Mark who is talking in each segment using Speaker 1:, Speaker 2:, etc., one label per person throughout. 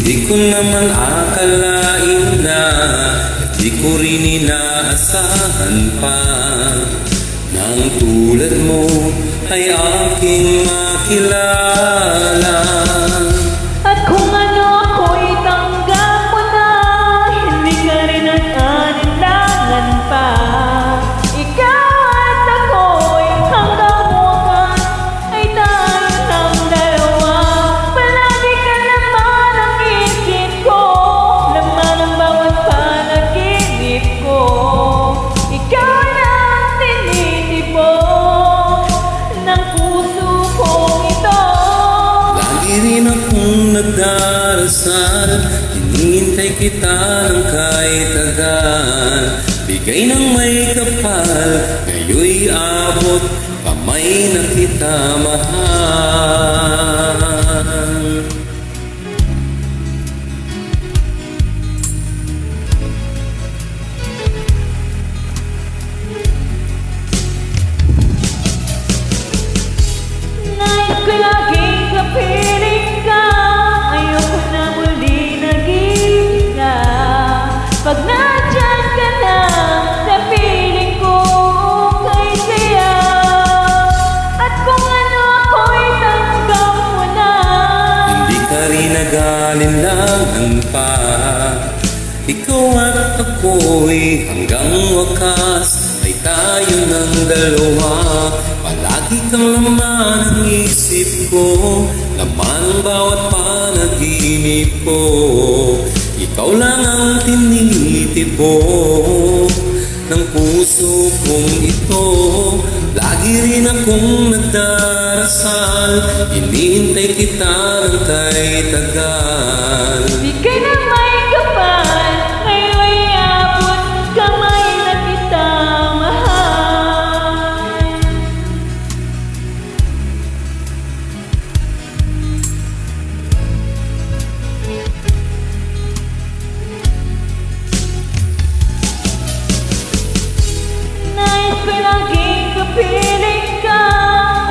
Speaker 1: Di ko naman akalain na di ko rin inaasahan pa nang tulad mo ay aking makilala.
Speaker 2: At kung ano ako'y tanggap mo na, hindi ka rin ang aninlangan pa. Ikaw at ako'y hanggang wakas ay tayo ng dalawa. Palagi ka naman ang isip ko, laman ang bawat panaginip ko. Ikaw lang tinitibok ng puso kong ito.
Speaker 1: Lagi rin akong nagdarasal, hinihintay kita ng kahit tagal. Bigay ng may kapal, ngayoy abot, kamay na kita mahal.
Speaker 2: Nais ko laging kapiling ka, ayoko na muli nag-iisa. Pag nandyan ka na, sa piling ko kay saya. At kung ano ako'y tanggap mo na,
Speaker 1: Hindi ka rin nag-alinlangan pa. Ikaw at ako'y hanggang wakas ay tayo ng dalawa. Palagi kang laman ang isip ko, laman ang bawat panaginip ko. Ikaw lang ang tinitibok ng puso kong ito. Lagi rin akong nagdarasal, hinihintay kita ng kahit tagal.
Speaker 2: bigay na may kapal, ngayon'y abot, kamay na kita mahal. Nais ko laging kapiling ka,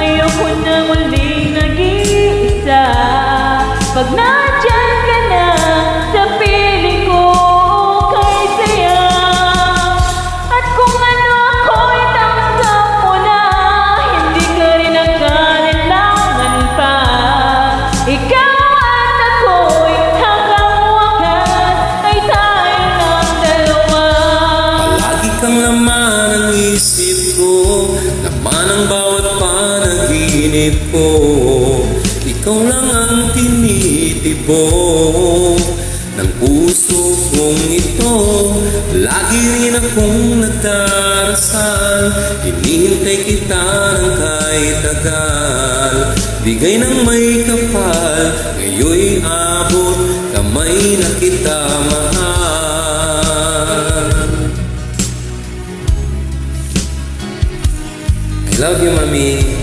Speaker 2: ayoko na muling nag-iisa. Pag nandyan ka na, sa piling ko kay saya. At kung ano ako'y tanggap mo na, hindi ka rin nag-alinlangan pa. Ikaw at ako'y hanggang wakas ay tayo ng dalawa.
Speaker 1: Palagi kang laman ang isip ko, laman ang bawat panaginip ko. Ikaw lang ang tinitibok ng puso kong ito. Lagi rin akong nagdarasal, hinihintay kita ng kahit tagal. Bigay ng may kapal, ngayoy abot, kamay na kita mahal. I love you, Mami.